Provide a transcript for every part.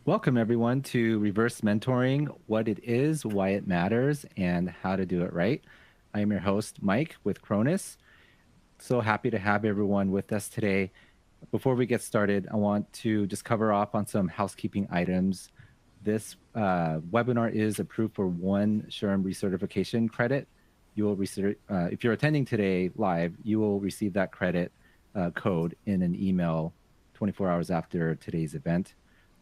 Welcome, everyone, to Reverse Mentoring, what it is, why it matters, and how to do it right. I am your host, Mike, with Cronus. So happy to have everyone with us today. Before we get started, I want to just cover off on some housekeeping items. This webinar is approved for one SHRM recertification credit. You will if you're attending today live, you will receive that credit code in an email 24 hours after today's event.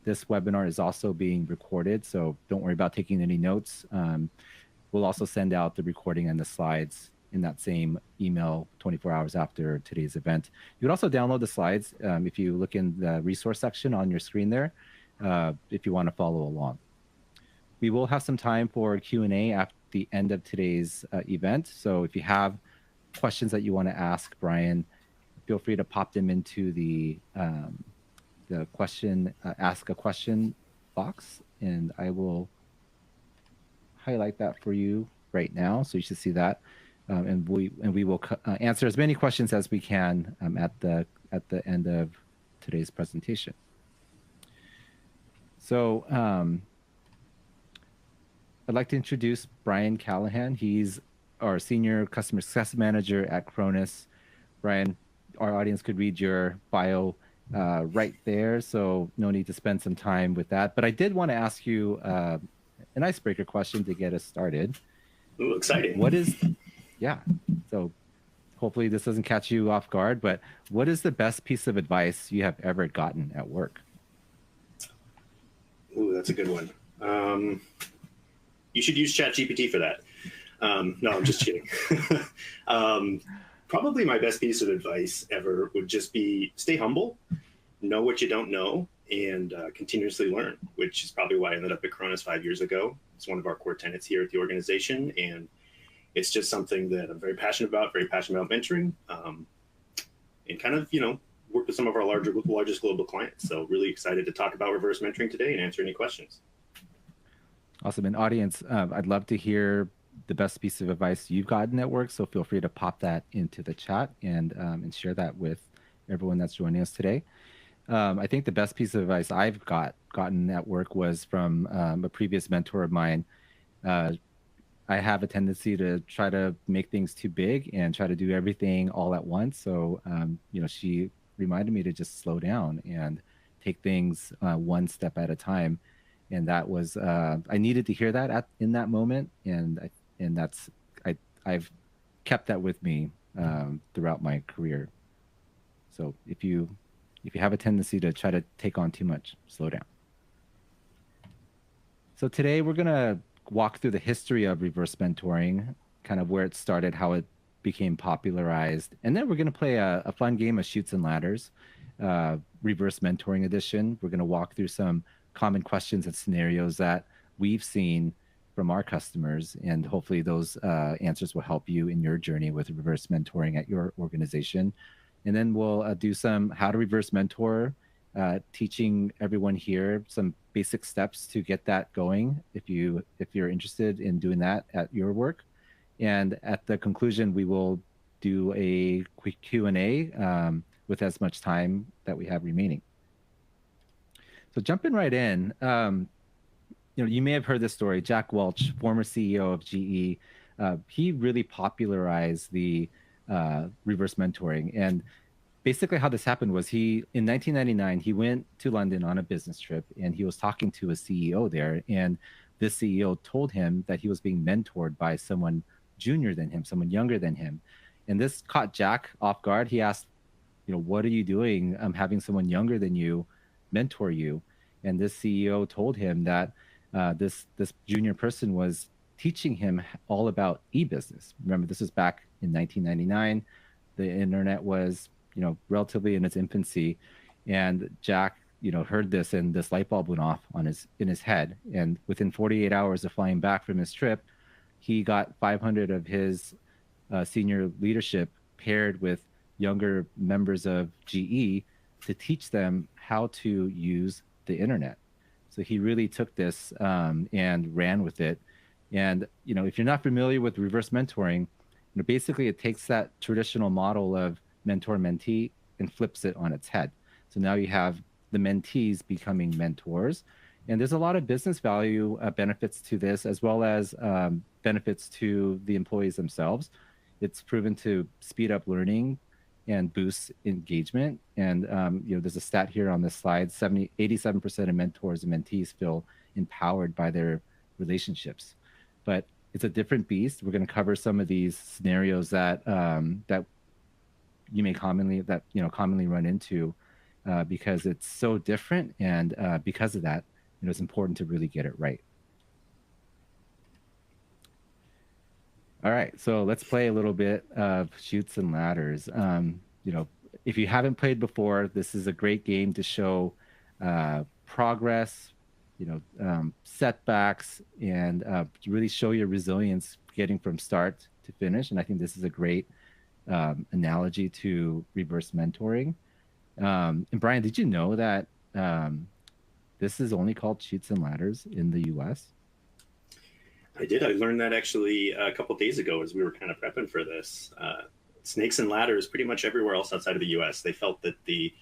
This webinar is also being recorded, so don't worry about taking any notes. We'll also send out the recording and the slides in that same email 24 hours after today's event. You can also download the slides if you look in the resource section on your screen there, if you want to follow along. We will have some time for Q&A at the end of today's event. So if you have questions that you want to ask Brian, feel free to pop them into the question, ask a question box, and I will highlight that for you right now. So you should see that. And we will answer as many questions as we can at the end of today's presentation. So I'd like to introduce Brian Callahan. He's our Senior Customer Success Manager at Cronus. Brian, our audience could read your bio right there, so no need to spend some time with that. But I did want to ask you an icebreaker question to get us started. Ooh, exciting. Yeah, so hopefully this doesn't catch you off guard, but what is the best piece of advice you have ever gotten at work? Ooh, that's a good one. You should use ChatGPT for that. No, I'm just kidding. Probably my best piece of advice ever would just be stay humble, know what you don't know, and continuously learn, which is probably why I ended up at Cronus 5 years ago. It's one of our core tenets here at the organization, and it's just something that I'm very passionate about mentoring, and kind of, work with some of our largest global clients. So really excited to talk about reverse mentoring today and answer any questions. Awesome. And audience, I'd love to hear the best piece of advice you've gotten at work. So feel free to pop that into the chat and share that with everyone that's joining us today. I think the best piece of advice I've gotten at work was from a previous mentor of mine. I have a tendency to try to make things too big and try to do everything all at once. So, she reminded me to just slow down and take things one step at a time. And that was, I needed to hear that in that moment. And I've kept that with me throughout my career. So if you have a tendency to try to take on too much, slow down. So today we're going to walk through the history of reverse mentoring, kind of where it started, how it became popularized. And then we're going to play a fun game of Chutes and Ladders, reverse mentoring edition. We're going to walk through some common questions and scenarios that we've seen from our customers, and hopefully those answers will help you in your journey with reverse mentoring at your organization. And then we'll do some how to reverse mentor, teaching everyone here some basic steps to get that going if you're interested in doing that at your work. And at the conclusion, we will do a quick Q&A with as much time that we have remaining. So jumping right in, you may have heard this story. Jack Welch, former CEO of GE, he really popularized the reverse mentoring. And basically how this happened was in 1999, he went to London on a business trip, and he was talking to a CEO there. And this CEO told him that he was being mentored by someone junior than him, someone younger than him. And this caught Jack off guard. He asked, what are you doing having someone younger than you mentor you? And this CEO told him that this junior person was teaching him all about e-business. Remember, this was back in 1999. The internet was, relatively in its infancy, and Jack, heard this, and this light bulb went off in his head. And within 48 hours of flying back from his trip, he got 500 of his senior leadership paired with younger members of GE to teach them how to use the internet. So he really took this and ran with it. And if you're not familiar with reverse mentoring, basically it takes that traditional model of mentor-mentee and flips it on its head. So now you have the mentees becoming mentors, And there's a lot of business value benefits to this, as well as benefits to the employees themselves. It's proven to speed up learning and boost engagement. And there's a stat here on this slide: 87% of mentors and mentees feel empowered by their relationships. But it's a different beast. We're going to cover some of these scenarios that you may commonly run into because it's so different, and because of that, it's important to really get it right. All right, so let's play a little bit of Chutes and Ladders. If you haven't played before, this is a great game to show progress, setbacks, and really show your resilience getting from start to finish. And I think this is a great analogy to reverse mentoring. And Brian, did you know that this is only called Chutes and Ladders in the US? I did. I learned that actually a couple of days ago as we were kind of prepping for this. Snakes and ladders pretty much everywhere else outside of the US. They felt that the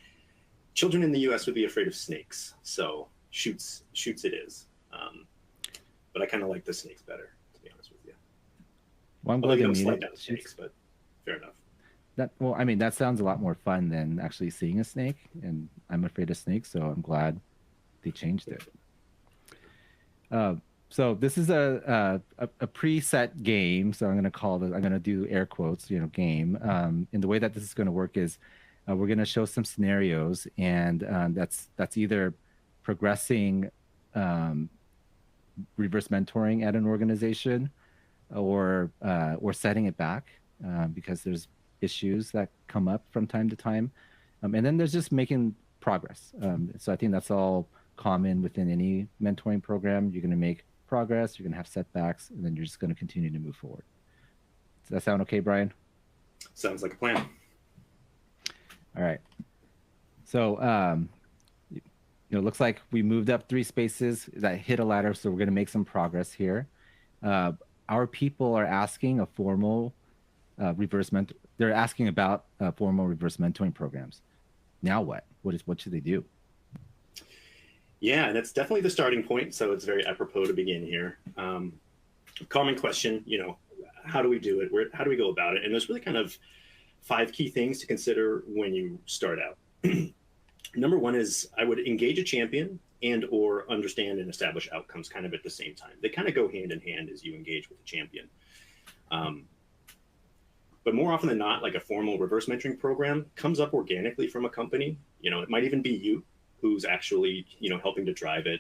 children in the US would be afraid of snakes. So chutes it is. But I kind of like the snakes better, to be honest with you. Well, I'm glad you you don't slide made down snakes, but fair enough. That sounds a lot more fun than actually seeing a snake, and I'm afraid of snakes, so I'm glad they changed it. So this is a preset game. So I'm going to do air quotes, game. And the way that this is going to work is we're going to show some scenarios, and that's either progressing reverse mentoring at an organization, or setting it back because there's issues that come up from time to time. And then there's just making progress. So I think that's all common within any mentoring program. You're going to make progress, you're going to have setbacks, and then you're just going to continue to move forward. Does that sound okay, Brian? Sounds like a plan. All right. So, it looks like we moved up 3 spaces. That hit a ladder, so we're going to make some progress here. Our people are asking a formal They're asking about formal reverse mentoring programs. Now what? What should they do? Yeah, and it's definitely the starting point. So it's very apropos to begin here. Common question, how do we do it? How do we go about it? And there's really kind of 5 key things to consider when you start out. Number 1 is I would engage a champion and or understand and establish outcomes kind of at the same time. They kind of go hand in hand as you engage with the champion. But more often than not, like a formal reverse mentoring program comes up organically from a company. It might even be you who's actually, helping to drive it.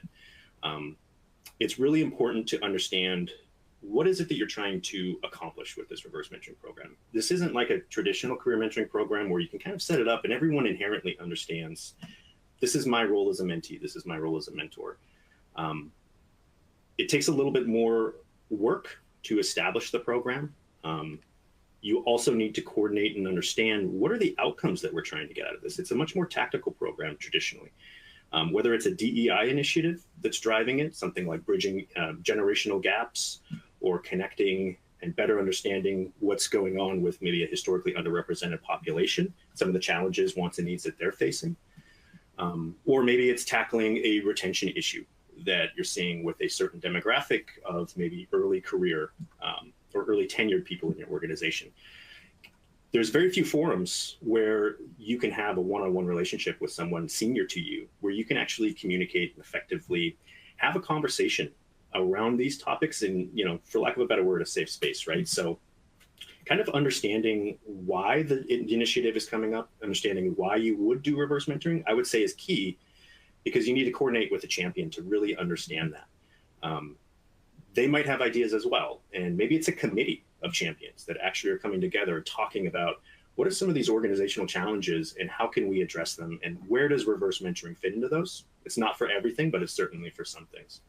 It's really important to understand what is it that you're trying to accomplish with this reverse mentoring program. This isn't like a traditional career mentoring program where you can kind of set it up and everyone inherently understands, this is my role as a mentee, this is my role as a mentor. It takes a little bit more work to establish the program. You also need to coordinate and understand what are the outcomes that we're trying to get out of this. It's a much more tactical program traditionally. Whether it's a DEI initiative that's driving it, something like bridging generational gaps or connecting and better understanding what's going on with maybe a historically underrepresented population, some of the challenges, wants, and needs that they're facing. Or maybe it's tackling a retention issue that you're seeing with a certain demographic of maybe early career or early tenured people in your organization. There's very few forums where you can have a one-on-one relationship with someone senior to you, where you can actually communicate and effectively have a conversation around these topics in, for lack of a better word, a safe space, right? So kind of understanding why the initiative is coming up, understanding why you would do reverse mentoring, I would say is key, because you need to coordinate with the champion to really understand that. They might have ideas as well. And maybe it's a committee of champions that actually are coming together talking about what are some of these organizational challenges and how can we address them, and where does reverse mentoring fit into those? It's not for everything, but it's certainly for some things.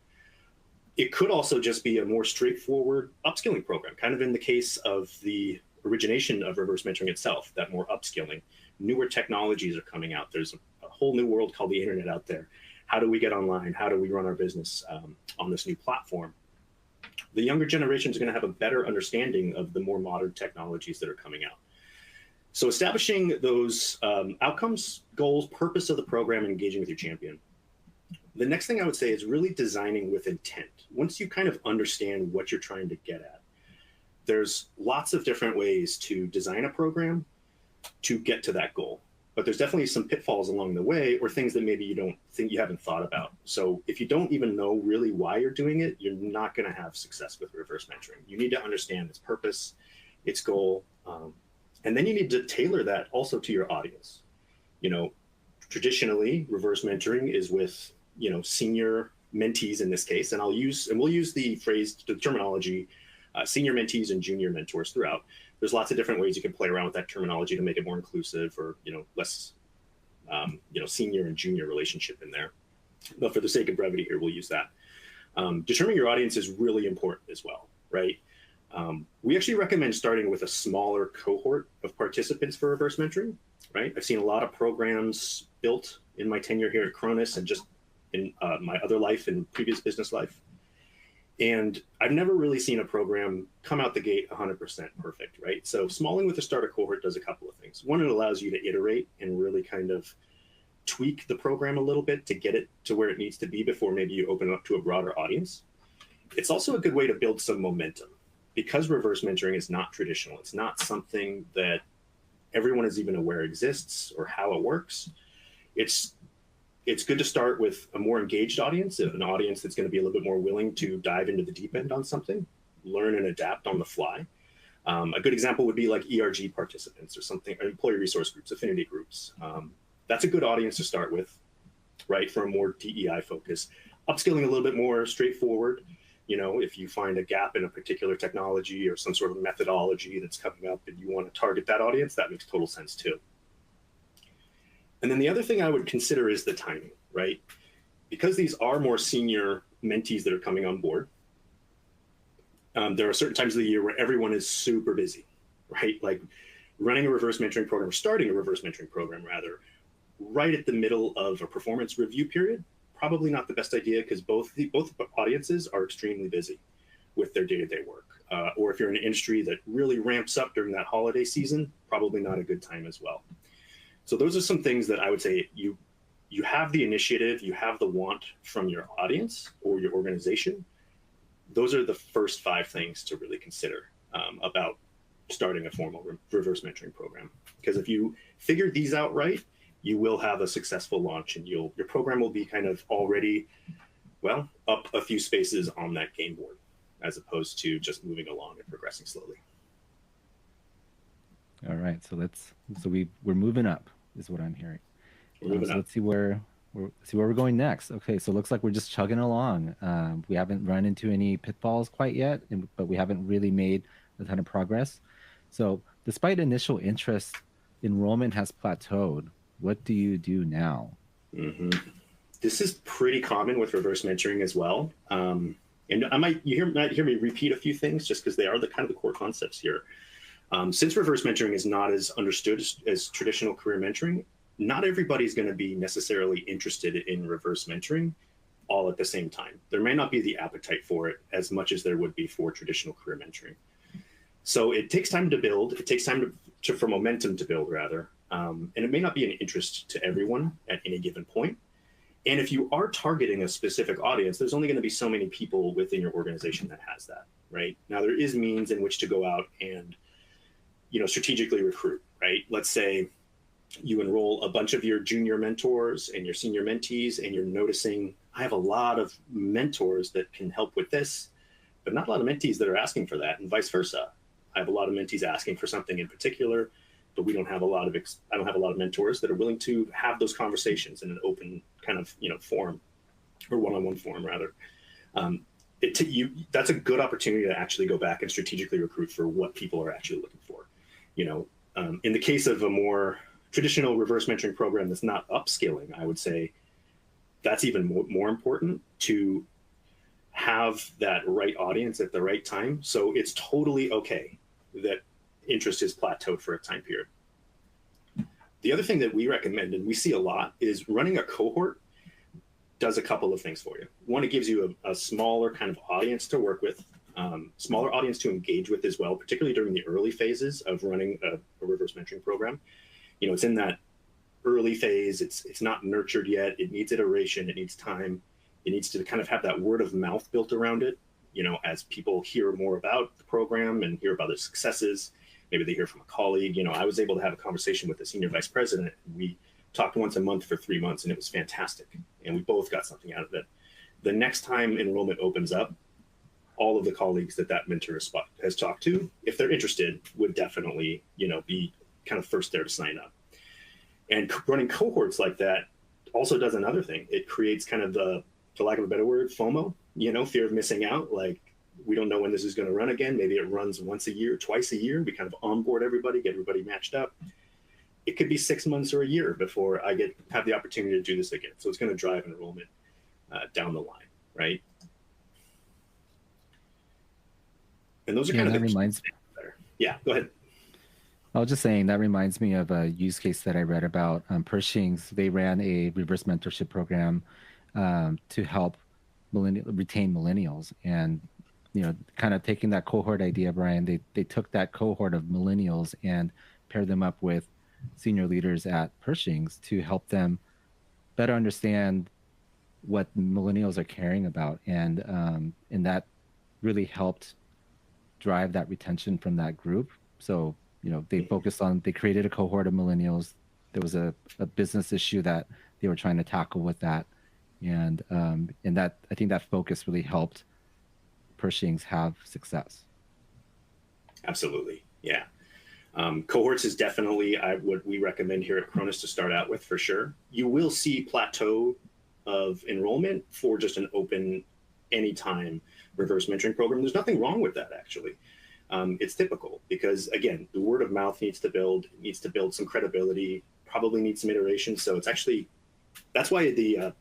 It could also just be a more straightforward upskilling program, kind of in the case of the origination of reverse mentoring itself, that more upskilling. Newer technologies are coming out. There's a whole new world called the internet out there. How do we get online? How do we run our business on this new platform? The younger generation is going to have a better understanding of the more modern technologies that are coming out. So establishing those outcomes, goals, purpose of the program, and engaging with your champion. The next thing I would say is really designing with intent. Once you kind of understand what you're trying to get at, there's lots of different ways to design a program to get to that goal. But there's definitely some pitfalls along the way, or things that maybe you haven't thought about. So if you don't even know really why you're doing it, you're not going to have success with reverse mentoring. You need to understand its purpose, its goal, and then you need to tailor that also to your audience. Traditionally, reverse mentoring is with senior mentees in this case, and we'll use the terminology senior mentees and junior mentors throughout. There's lots of different ways you can play around with that terminology to make it more inclusive, or less senior and junior relationship in there. But for the sake of brevity here, we'll use that. Determining your audience is really important as well, right? We actually recommend starting with a smaller cohort of participants for reverse mentoring, right? I've seen a lot of programs built in my tenure here at Cronus and just in my other life and previous business life. And I've never really seen a program come out the gate 100% perfect, right? So smalling with a starter cohort does a couple of things. One, it allows you to iterate and really kind of tweak the program a little bit to get it to where it needs to be before maybe you open it up to a broader audience. It's also a good way to build some momentum, because reverse mentoring is not traditional. It's not something that everyone is even aware exists or how it works. It's good to start with a more engaged audience, an audience that's going to be a little bit more willing to dive into the deep end on something, learn and adapt on the fly. A good example would be like ERG participants or something, or employee resource groups, affinity groups. That's a good audience to start with, right, for a more DEI focus. Upskilling a little bit more straightforward. If you find a gap in a particular technology or some sort of methodology that's coming up and you want to target that audience, that makes total sense too. And then the other thing I would consider is the timing, right? Because these are more senior mentees that are coming on board, there are certain times of the year where everyone is super busy, right? Like running a reverse mentoring program, or starting a reverse mentoring program rather, right at the middle of a performance review period, probably not the best idea, because both audiences are extremely busy with their day-to-day work. Or if you're in an industry that really ramps up during that holiday season, probably not a good time as well. So those are some things that I would say you have the initiative, you have the want from your audience or your organization. Those are the first 5 things to really consider about starting a formal reverse mentoring program. Because if you figure these out right, you will have a successful launch, and your program will be kind of already, well, up a few spaces on that game board, as opposed to just moving along and progressing slowly. All right, so we're moving up, is what I'm hearing. So let's see where we're going next. Okay, so it looks like we're just chugging along. We haven't run into any pitfalls quite yet, but we haven't really made a ton of progress. So despite initial interest, enrollment has plateaued. What do you do now? Mm-hmm. This is pretty common with reverse mentoring as well. And you might hear me repeat a few things just because they are the kind of the core concepts here. Since reverse mentoring is not as understood as traditional career mentoring, not everybody's going to be necessarily interested in reverse mentoring all at the same time. There may not be the appetite for it as much as there would be for traditional career mentoring. So it takes time to build. It takes time for momentum to build, rather. And it may not be an interest to everyone at any given point. And if you are targeting a specific audience, there's only going to be so many people within your organization that has that, right? Now, there is means in which to go out and strategically recruit, right? Let's say you enroll a bunch of your junior mentors and your senior mentees, and you're noticing, I have a lot of mentors that can help with this, but not a lot of mentees that are asking for that, and vice versa. I have a lot of mentees asking for something in particular, but I don't have a lot of mentors that are willing to have those conversations in an open kind of forum, or one-on-one forum rather. That's a good opportunity to actually go back and strategically recruit for what people are actually looking for. In the case of a more traditional reverse mentoring program that's not upskilling, I would say that's even more important, to have that right audience at the right time. So it's totally okay that interest is plateaued for a time period. The other thing that we recommend, and we see a lot, is running a cohort does a couple of things for you. One, it gives you a smaller kind of audience to work with, smaller audience to engage with as well, particularly during the early phases of running a reverse mentoring program. It's in that early phase. It's not nurtured yet. It needs iteration. It needs time. It needs to kind of have that word of mouth built around it. You know, as people hear more about the program and hear about the successes, maybe they hear from a colleague. You know, I was able to have a conversation with the senior vice president. We talked once a month for 3 months, and it was fantastic. And we both got something out of it. The next time enrollment opens up, all of the colleagues that mentor has talked to, if they're interested, would definitely, you know, be kind of first there to sign up. And running cohorts like that also does another thing. It creates kind of the, for lack of a better word, FOMO, you know, fear of missing out. Like, we don't know when this is going to run again. Maybe it runs once a year, twice a year. We kind of onboard everybody, get everybody matched up. It could be 6 months or a year before I have the opportunity to do this again. So it's going to drive enrollment down the line, right? And those are kind of the reminds me. Yeah, go ahead. I was just saying that reminds me of a use case that I read about. Pershing's, they ran a reverse mentorship program to help retain millennials, and you know, kind of taking that cohort idea, Brian. They took that cohort of millennials and paired them up with senior leaders at Pershing's to help them better understand what millennials are caring about, and that really helped drive that retention from that group. So, you know, they created a cohort of millennials. There was a business issue that they were trying to tackle with that. And that, I think that focus really helped Pershing's have success. Absolutely. Yeah. Cohorts is definitely what we recommend here at Cronus to start out with, for sure. You will see plateau of enrollment for just an open anytime reverse mentoring program. There's nothing wrong with that, actually. It's typical because, again, the word of mouth needs to build some credibility, probably needs some iteration. So it's actually, that's why the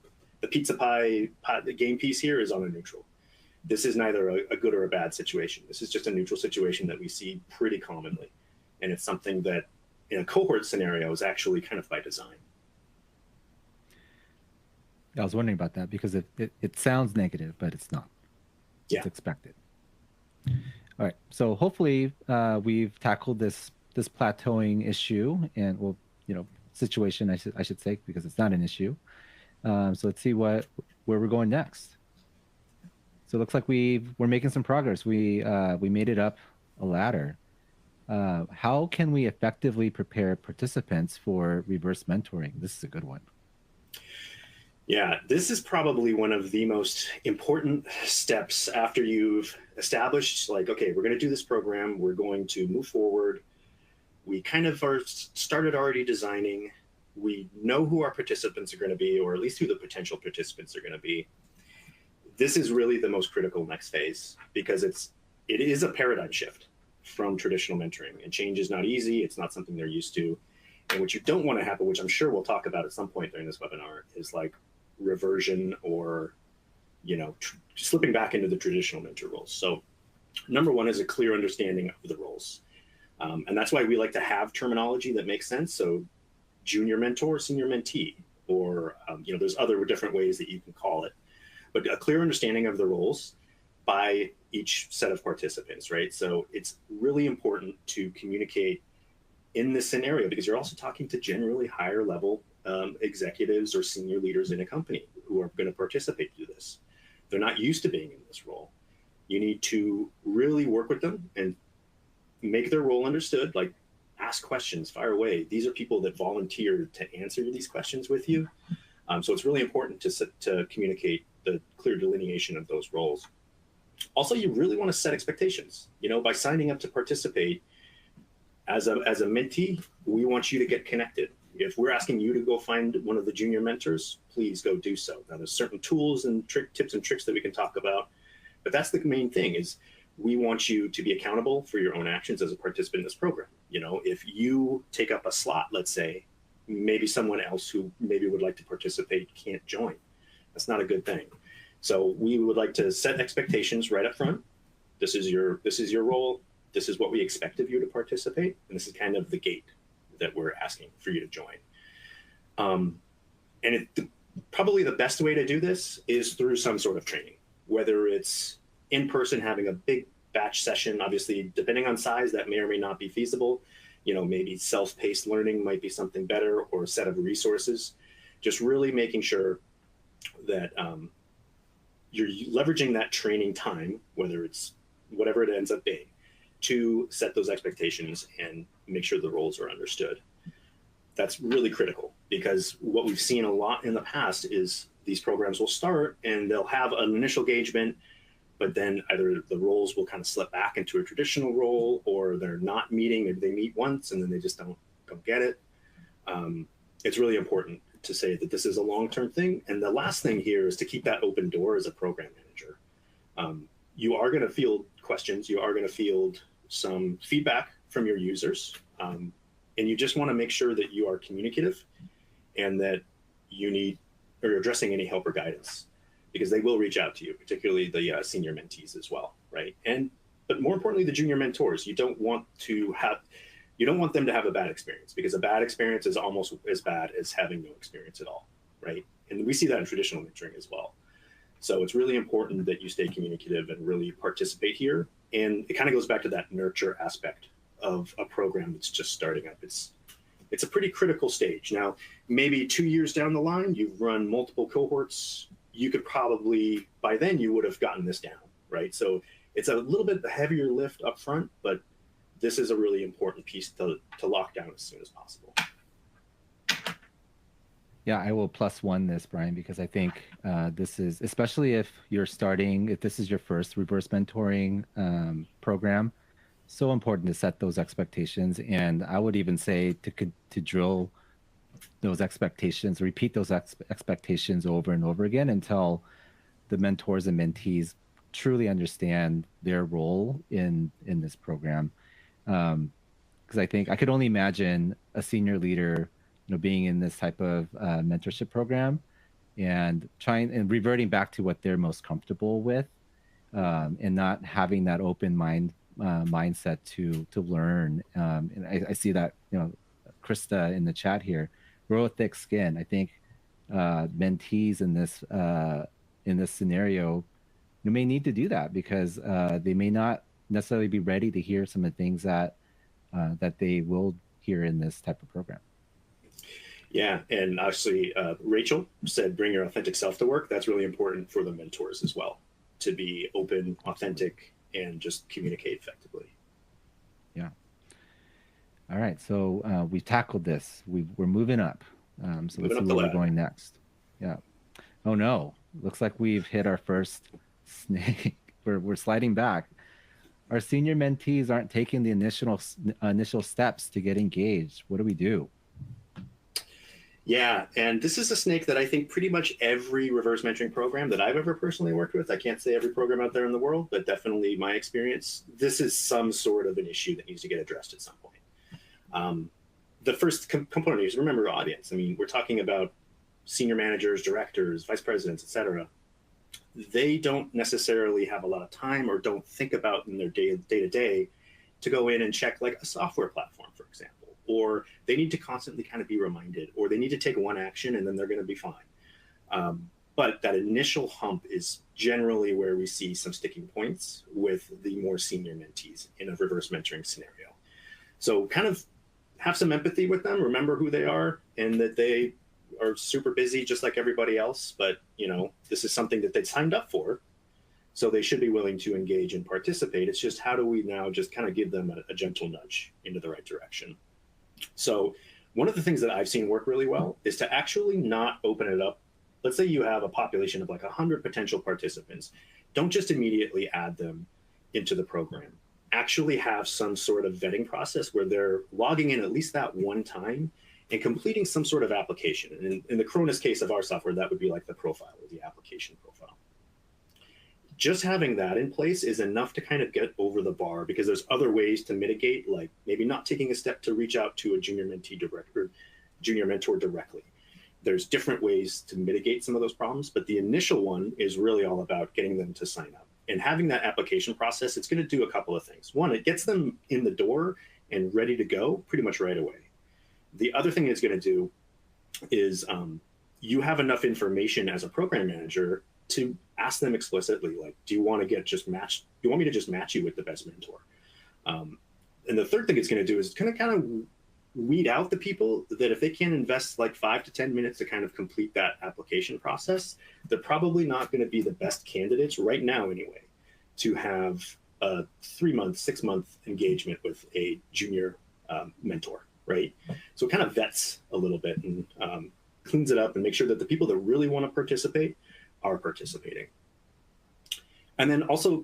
pizza pie the game piece here is on a neutral. This is neither a good or a bad situation. This is just a neutral situation that we see pretty commonly. And it's something that in a cohort scenario is actually kind of by design. I was wondering about that because it sounds negative, but it's not. Yeah. It's expected. All right. So hopefully we've tackled this plateauing issue and, well, you know, situation, I should say, because it's not an issue. So let's see where we're going next. So it looks like we're making some progress. We made it up a ladder. How can we effectively prepare participants for reverse mentoring? This is a good one. Yeah, this is probably one of the most important steps after you've established, like, okay, we're going to do this program. We're going to move forward. We kind of are started already designing. We know who our participants are going to be, or at least who the potential participants are going to be. This is really the most critical next phase because it is a paradigm shift from traditional mentoring, and change is not easy. It's not something they're used to. And what you don't want to happen, which I'm sure we'll talk about at some point during this webinar, is like reversion or, you know, slipping back into the traditional mentor roles. So number one is a clear understanding of the roles. And that's why we like to have terminology that makes sense. So junior mentor, senior mentee, or, you know, there's other different ways that you can call it, but a clear understanding of the roles by each set of participants, right? So it's really important to communicate in this scenario because you're also talking to generally higher level executives or senior leaders in a company who are going to participate through this. They're not used to being in this role. You need to really work with them and make their role understood, like ask questions, fire away. These are people that volunteered to answer these questions with you. So it's really important to communicate the clear delineation of those roles. Also, you really want to set expectations. You know, by signing up to participate as a mentee, we want you to get connected. If we're asking you to go find one of the junior mentors, please go do so. Now, there's certain tools and tips and tricks that we can talk about, but that's the main thing is we want you to be accountable for your own actions as a participant in this program. You know, if you take up a slot, let's say, maybe someone else who maybe would like to participate can't join. That's not a good thing. So we would like to set expectations right up front. This is your role. This is what we expect of you to participate. And this is kind of the gate that we're asking for you to join. And probably the best way to do this is through some sort of training, whether it's in person, having a big batch session. Obviously, depending on size, that may or may not be feasible. maybe self-paced learning might be something better, or a set of resources. Just really making sure that you're leveraging that training time, whether it's whatever it ends up being, to set those expectations and make sure the roles are understood. That's really critical, because what we've seen a lot in the past is these programs will start and they'll have an initial engagement, but then either the roles will kind of slip back into a traditional role, or they're not meeting. Maybe they meet once and then they just don't get it. It's really important to say that this is a long-term thing. And the last thing here is to keep that open door as a program manager. You are going to field questions. You are going to field some feedback from your users. And you just want to make sure that you are communicative and that you're addressing any help or guidance, because they will reach out to you, particularly the senior mentees as well, right? But more importantly, the junior mentors. You don't want them to have a bad experience, because a bad experience is almost as bad as having no experience at all, right? And we see that in traditional mentoring as well. So it's really important that you stay communicative and really participate here. And it kind of goes back to that nurture aspect of a program that's just starting up. It's a pretty critical stage. Now, maybe 2 years down the line, you've run multiple cohorts. You could probably, by then you would have gotten this down, right? So it's a little bit heavier lift up front, but this is a really important piece to lock down as soon as possible. Yeah, I will +1 this, Brian, because I think this is, especially if this is your first reverse mentoring program, so important to set those expectations. And I would even say to drill those expectations, repeat those expectations over and over again until the mentors and mentees truly understand their role in this program. Because I think I could only imagine a senior leader, being in this type of mentorship program and reverting back to what they're most comfortable with, and not having that open mindset to learn. And I see that, Krista in the chat here, grow a thick skin. I think mentees in this scenario, you may need to do that, because they may not necessarily be ready to hear some of the things that they will hear in this type of program. Yeah, and actually, Rachel said, bring your authentic self to work. That's really important for the mentors as well, to be open, authentic, and just communicate effectively. Yeah. All right, so we've tackled this. We're moving up. So let's see where we're going next. Yeah. Oh no, looks like we've hit our first snake. We're sliding back. Our senior mentees aren't taking the initial steps to get engaged. What do we do? Yeah, and this is a snake that I think pretty much every reverse mentoring program that I've ever personally worked with, I can't say every program out there in the world, but definitely my experience, this is some sort of an issue that needs to get addressed at some point. The first component is, remember your audience. I mean, we're talking about senior managers, directors, vice presidents, et cetera. They don't necessarily have a lot of time, or don't think about in their day-to-day to go in and check like a software platform, for example. Or they need to constantly kind of be reminded, or they need to take one action and then they're going to be fine. But that initial hump is generally where we see some sticking points with the more senior mentees in a reverse mentoring scenario. So kind of have some empathy with them, remember who they are, and that they are super busy just like everybody else. But, this is something that they signed up for. So they should be willing to engage and participate. It's just, how do we now just kind of give them a gentle nudge into the right direction? So one of the things that I've seen work really well is to actually not open it up. Let's say you have a population of like 100 potential participants. Don't just immediately add them into the program. Actually have some sort of vetting process where they're logging in at least that one time and completing some sort of application. And in the Cronus case of our software, that would be like the profile, or the application profile. Just having that in place is enough to kind of get over the bar, because there's other ways to mitigate, like maybe not taking a step to reach out to a junior mentee or junior mentor directly. There's different ways to mitigate some of those problems, but the initial one is really all about getting them to sign up. And having that application process, it's going to do a couple of things. One, it gets them in the door and ready to go pretty much right away. The other thing it's going to do is you have enough information as a program manager to ask them explicitly, like, do you want to get just matched? Do you want me to just match you with the best mentor? And the third thing it's going to do is kind of weed out the people that if they can't invest like 5 to 10 minutes to kind of complete that application process, they're probably not going to be the best candidates right now anyway to have a 3-month, 6-month engagement with a junior mentor, right? So it kind of vets a little bit and cleans it up and make sure that the people that really want to participate are participating. And then also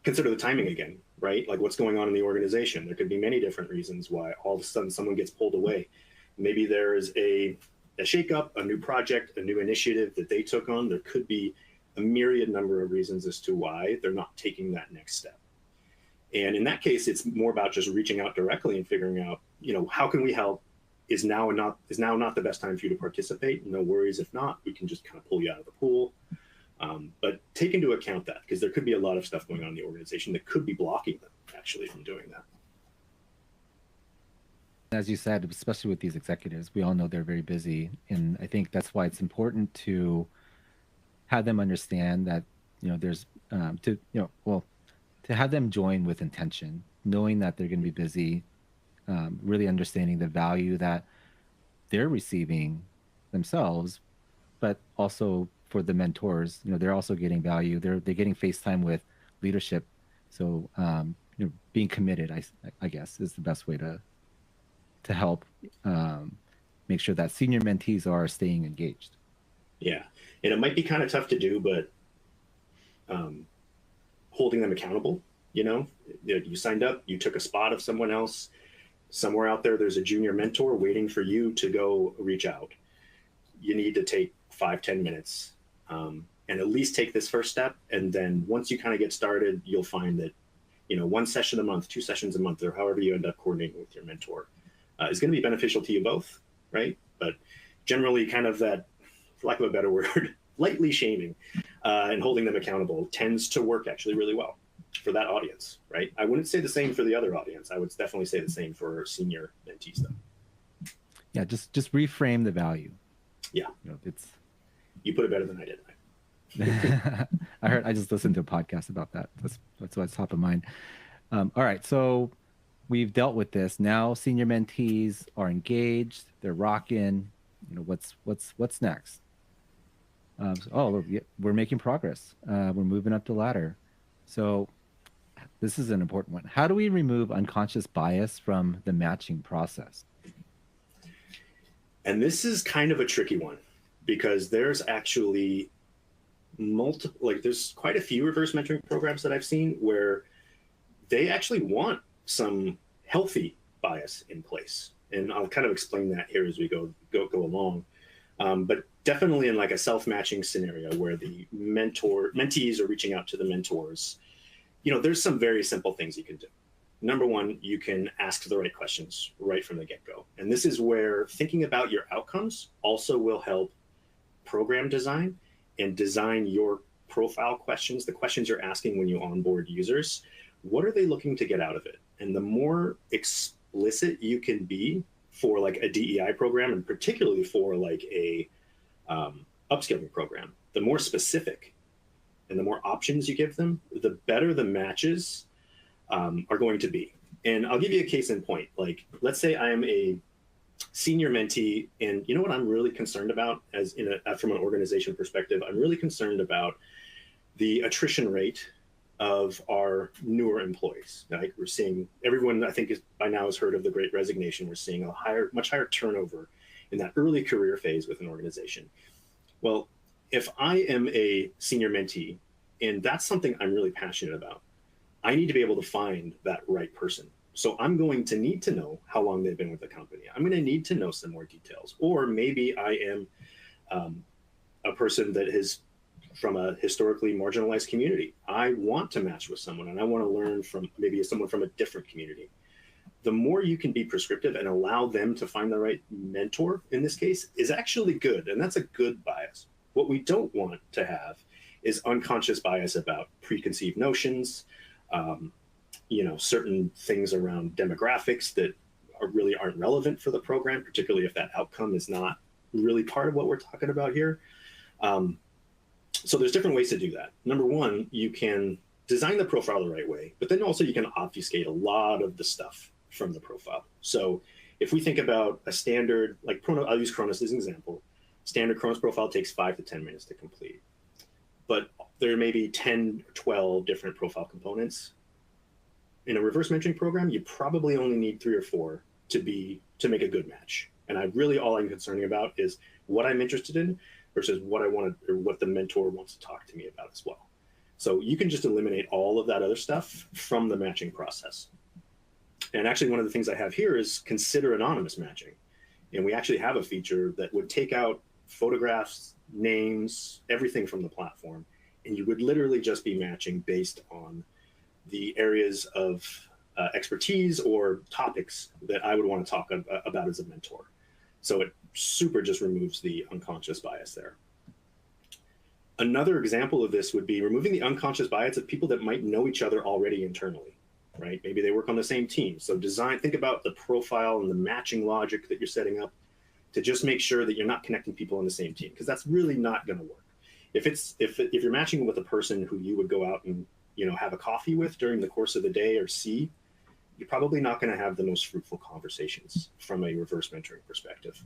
consider the timing again, right? Like what's going on in the organization. There could be many different reasons why all of a sudden someone gets pulled away. Maybe there is a shakeup, a new project, a new initiative that they took on. There could be a myriad number of reasons as to why they're not taking that next step. And in that case, it's more about just reaching out directly and figuring out, how can we help? Is now not the best time for you to participate? No worries. If not, we can just kind of pull you out of the pool. But take into account that, because there could be a lot of stuff going on in the organization that could be blocking them actually from doing that. As you said, especially with these executives, we all know they're very busy. And I think that's why it's important to have them understand that, there's to have them join with intention, knowing that they're going to be busy, really understanding the value that they're receiving themselves, but also for the mentors, they're also getting value. They're getting face time with leadership. So, being committed, I guess, is the best way to help make sure that senior mentees are staying engaged. Yeah, and it might be kind of tough to do, but holding them accountable. You signed up, you took a spot of someone else. Somewhere out there, there's a junior mentor waiting for you to go reach out. You need to take 5-10 minutes and at least take this first step. And then once you kind of get started, you'll find that, 1 session a month, 2 sessions a month, or however you end up coordinating with your mentor is going to be beneficial to you both, right? But generally kind of that, for lack of a better word, lightly shaming and holding them accountable tends to work actually really well for that audience, right? I wouldn't say the same for the other audience. I would definitely say the same for senior mentees though. Yeah, just reframe the value. Yeah. You put it better than I did. I just listened to a podcast about that. That's what's top of mind. All right, so we've dealt with this. Now senior mentees are engaged, they're rocking. What's next? We're making progress. We're moving up the ladder. So this is an important one. How do we remove unconscious bias from the matching process? And this is kind of a tricky one because there's actually there's quite a few reverse mentoring programs that I've seen where they actually want some healthy bias in place. And I'll kind of explain that here as we go along. But definitely in like a self-matching scenario where the mentees are reaching out to the mentors, there's some very simple things you can do. Number one, you can ask the right questions right from the get-go. And this is where thinking about your outcomes also will help program design and design your profile questions, the questions you're asking when you onboard users. What are they looking to get out of it? And the more explicit you can be for like a DEI program, and particularly for like a upskilling program, the more specific and the more options you give them, the better the matches are going to be. And I'll give you a case in point. Like, let's say I am a senior mentee, and you know what I'm really concerned about from an organization perspective? I'm really concerned about the attrition rate of our newer employees. Like we're seeing, everyone I think by now has heard of the Great Resignation. We're seeing much higher turnover in that early career phase with an organization. Well, if I am a senior mentee and that's something I'm really passionate about, I need to be able to find that right person. So I'm going to need to know how long they've been with the company. I'm going to need to know some more details. Or maybe I am a person that is from a historically marginalized community. I want to match with someone and I want to learn from maybe someone from a different community. The more you can be prescriptive and allow them to find the right mentor in this case is actually good. And that's a good bias. What we don't want to have is unconscious bias about preconceived notions, certain things around demographics that really aren't relevant for the program, particularly if that outcome is not really part of what we're talking about here. So there's different ways to do that. Number one, you can design the profile the right way, but then also you can obfuscate a lot of the stuff from the profile. So if we think about a standard, like I'll use Cronus as an example. Standard Cronus profile takes 5 to 10 minutes to complete, but there may be 10 or 12 different profile components. In a reverse mentoring program, you probably only need 3 or 4 to make a good match. And all I'm concerned about is what I'm interested in versus what I want to, or what the mentor wants to talk to me about as well. So you can just eliminate all of that other stuff from the matching process. And actually, one of the things I have here is consider anonymous matching. And we actually have a feature that would take out photographs, names, everything from the platform. And you would literally just be matching based on the areas of expertise or topics that I would want to talk about as a mentor. So it super just removes the unconscious bias there. Another example of this would be removing the unconscious bias of people that might know each other already internally, right? Maybe they work on the same team. So think about the profile and the matching logic that you're setting up to just make sure that you're not connecting people on the same team, because that's really not going to work. If you're matching with a person who you would go out and have a coffee with during the course of the day or see, you're probably not going to have the most fruitful conversations from a reverse mentoring perspective,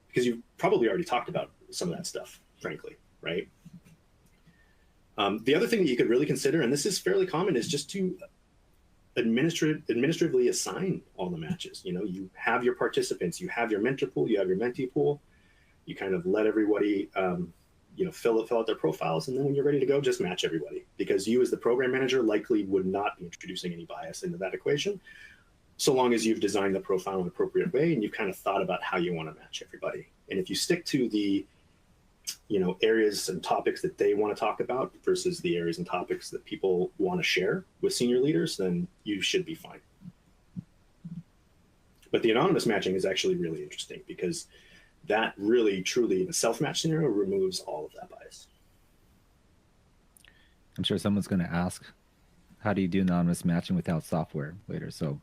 because you've probably already talked about some of that stuff, frankly, right? The other thing that you could really consider, and this is fairly common, is just to administratively assign all the matches. You have your participants, you have your mentor pool, you have your mentee pool, you kind of let everybody fill out their profiles, and then when you're ready to go, just match everybody, because you as the program manager likely would not be introducing any bias into that equation, so long as you've designed the profile in an appropriate way and you've kind of thought about how you want to match everybody. And if you stick to the areas and topics that they want to talk about versus the areas and topics that people want to share with senior leaders, then you should be fine. But the anonymous matching is actually really interesting, because that really, truly, in a self-match scenario, removes all of that bias. I'm sure someone's going to ask, how do you do anonymous matching without software later? So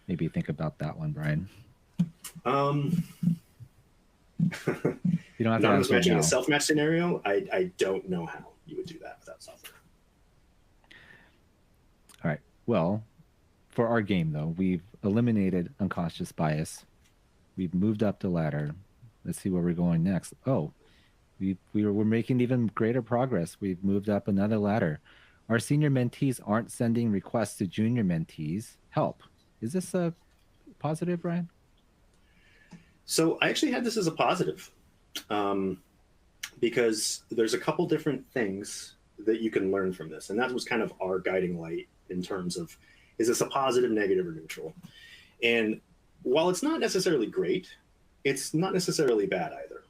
maybe think about that one, Brian. You don't have to anonymous answer matching now. in a self-match scenario, I don't know how you would do that without software. All right. Well, for our game, though, we've eliminated unconscious bias. We've moved up the ladder. Let's see where we're going next. Oh, we're making even greater progress. We've moved up another ladder. Our senior mentees aren't sending requests to junior mentees. Help. Is this a positive, Ryan? So I actually had this as a positive, because there's a couple different things that you can learn from this. And that was kind of our guiding light in terms of, is this a positive, negative, or neutral? And while it's not necessarily great, it's not necessarily bad either.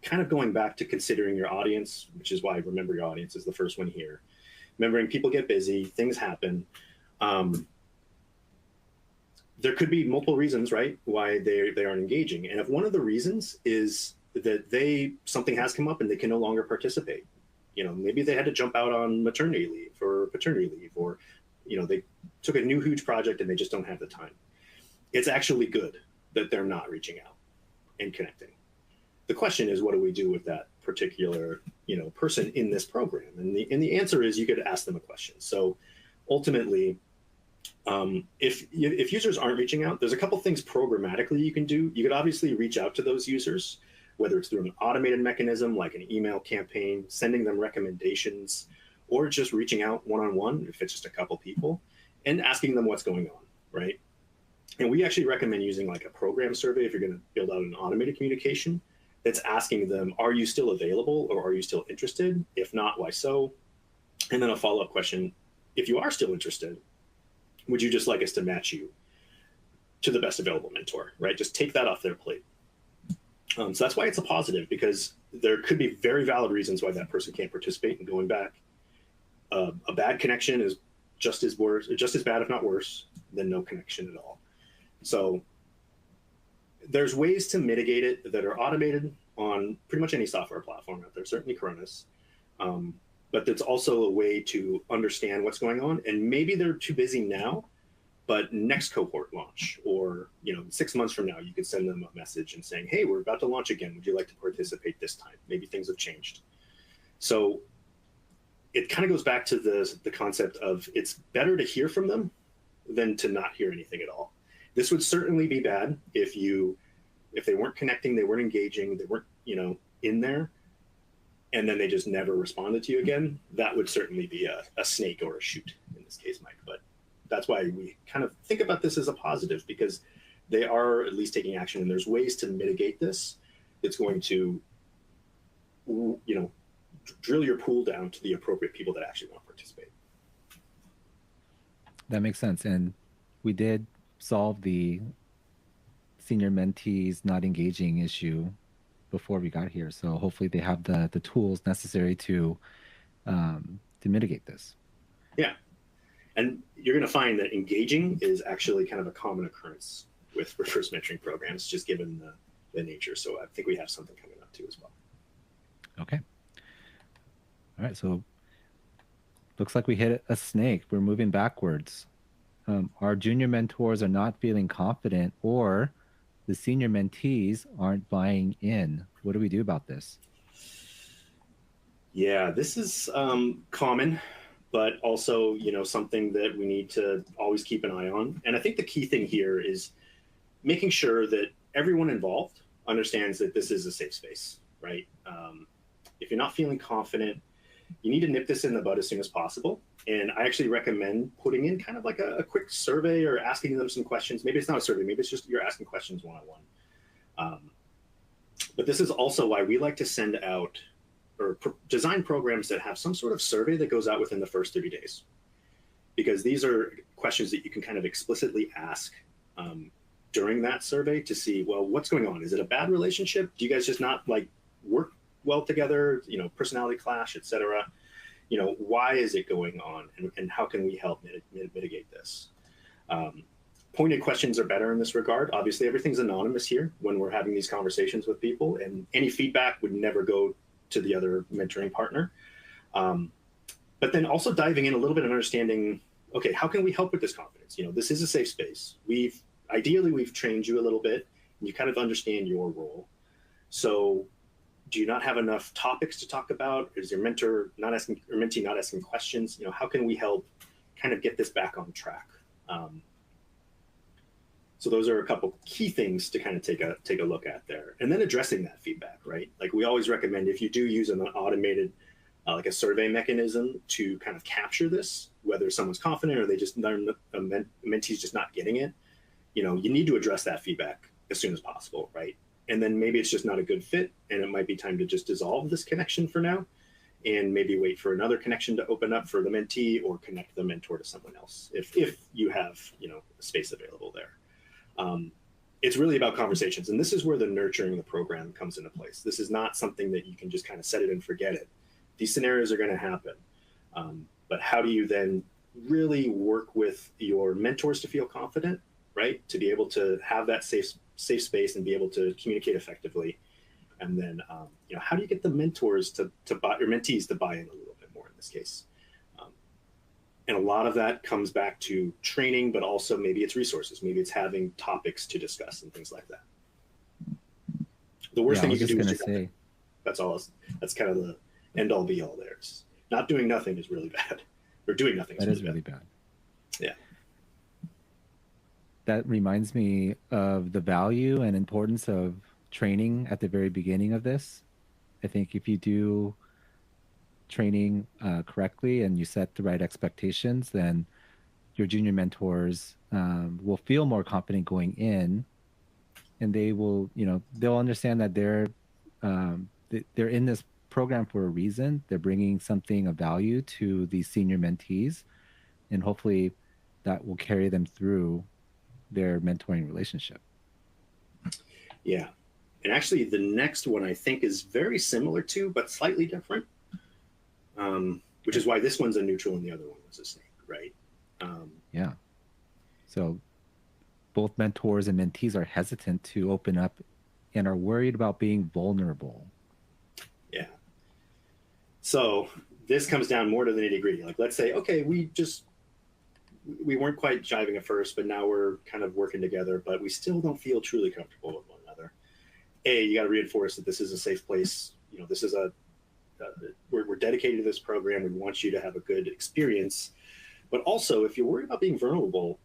Kind of going back to considering your audience, which is why remember your audience is the first one here. Remembering people get busy, things happen. There could be multiple reasons, right, why they aren't engaging. And if one of the reasons is that something has come up and they can no longer participate, maybe they had to jump out on maternity leave or paternity leave, or they took a new huge project and they just don't have the time. It's actually good that they're not reaching out and connecting. The question is, what do we do with that particular person in this program? And the answer is, you could ask them a question. So ultimately, if users aren't reaching out, there's a couple things programmatically you can do. You could obviously reach out to those users, whether it's through an automated mechanism like an email campaign, sending them recommendations, or just reaching out one-on-one if it's just a couple people and asking them what's going on, right? And we actually recommend using like a program survey if you're going to build out an automated communication that's asking them, are you still available or are you still interested? If not, why so? And then a follow-up question, if you are still interested, would you just like us to match you to the best available mentor, right? Just take that off their plate. So that's why it's a positive, because there could be very valid reasons why that person can't participate in going back. A bad connection is just as bad, if not worse, than no connection at all. So there's ways to mitigate it that are automated on pretty much any software platform out there, certainly Cronus. But there's also a way to understand what's going on. And maybe they're too busy now, but next cohort launch, or 6 months from now, you could send them a message and saying, hey, we're about to launch again. Would you like to participate this time? Maybe things have changed. So it kind of goes back to the concept of it's better to hear from them than to not hear anything at all. This would certainly be bad if they weren't connecting, they weren't engaging, they weren't, in there, and then they just never responded to you again. That would certainly be a snake or a shoot in this case, Mike. But that's why we kind of think about this as a positive, because they are at least taking action, and there's ways to mitigate this. It's going to, drill your pool down to the appropriate people that actually want to participate. That makes sense. And we did solve the senior mentees not engaging issue before we got here. So hopefully they have the tools necessary to mitigate this. Yeah. And you're going to find that engaging is actually kind of a common occurrence with reverse mentoring programs, just given the nature. So I think we have something coming up too as well. Okay. All right. So looks like we hit a snake. We're moving backwards. Our junior mentors are not feeling confident, or the senior mentees aren't buying in. What do we do about this? Yeah, this is common, but also, something that we need to always keep an eye on. And I think the key thing here is making sure that everyone involved understands that this is a safe space, right? If you're not feeling confident, you need to nip this in the bud as soon as possible. And I actually recommend putting in kind of like a quick survey or asking them some questions. Maybe it's not a survey, maybe it's just you're asking questions one-on-one. But this is also why we like to send out or design programs that have some sort of survey that goes out within the first 30 days. Because these are questions that you can kind of explicitly ask during that survey to see, well, what's going on? Is it a bad relationship? Do you guys just not work well together, personality clash, et cetera? Why is it going on, and how can we help mitigate this? Pointed questions are better in this regard. Obviously, everything's anonymous here when we're having these conversations with people, and any feedback would never go to the other mentoring partner. But then also diving in a little bit and understanding, okay, how can we help with this confidence? This is a safe space. Ideally, we've trained you a little bit, and you kind of understand your role. So do you not have enough topics to talk about? Is your mentor not asking, or mentee not asking questions? How can we help kind of get this back on track? So those are a couple key things to kind of take a look at there, and then addressing that feedback, right? Like we always recommend, if you do use an automated, like a survey mechanism to kind of capture this, whether someone's confident or they just learn a mentee's just not getting it, you need to address that feedback as soon as possible, right? And then maybe it's just not a good fit, and it might be time to just dissolve this connection for now, and maybe wait for another connection to open up for the mentee, or connect the mentor to someone else if you have a space available there. It's really about conversations, and this is where the nurturing the program comes into place. This is not something that you can just kind of set it and forget it. These scenarios are going to happen, but how do you then really work with your mentors to feel confident, right? To be able to have that safe space and be able to communicate effectively. And then, how do you get the mentors to buy, or mentees to buy in a little bit more in this case? And a lot of that comes back to training, but also maybe it's resources. Maybe it's having topics to discuss and things like that. The worst thing you can do is just say, that's all. That's kind of the end all be all there. Not doing nothing is really bad, or doing nothing is really bad. Yeah. That reminds me of the value and importance of training at the very beginning of this. I think if you do training correctly and you set the right expectations, then your junior mentors will feel more confident going in, and they will, they'll understand that they're in this program for a reason. They're bringing something of value to these senior mentees, and hopefully that will carry them through their mentoring relationship. Yeah. And actually the next one I think is very similar to, but slightly different, which is why this one's a neutral and the other one was a snake, right? Yeah. So both mentors and mentees are hesitant to open up and are worried about being vulnerable. Yeah. So this comes down more to the nitty-gritty. Like, let's say, okay, we weren't quite jiving at first, but now we're kind of working together, but we still don't feel truly comfortable with one another. You got to reinforce that this is a safe place. This is we're dedicated to this program. We want you to have a good experience. But also, if you're worried about being vulnerable,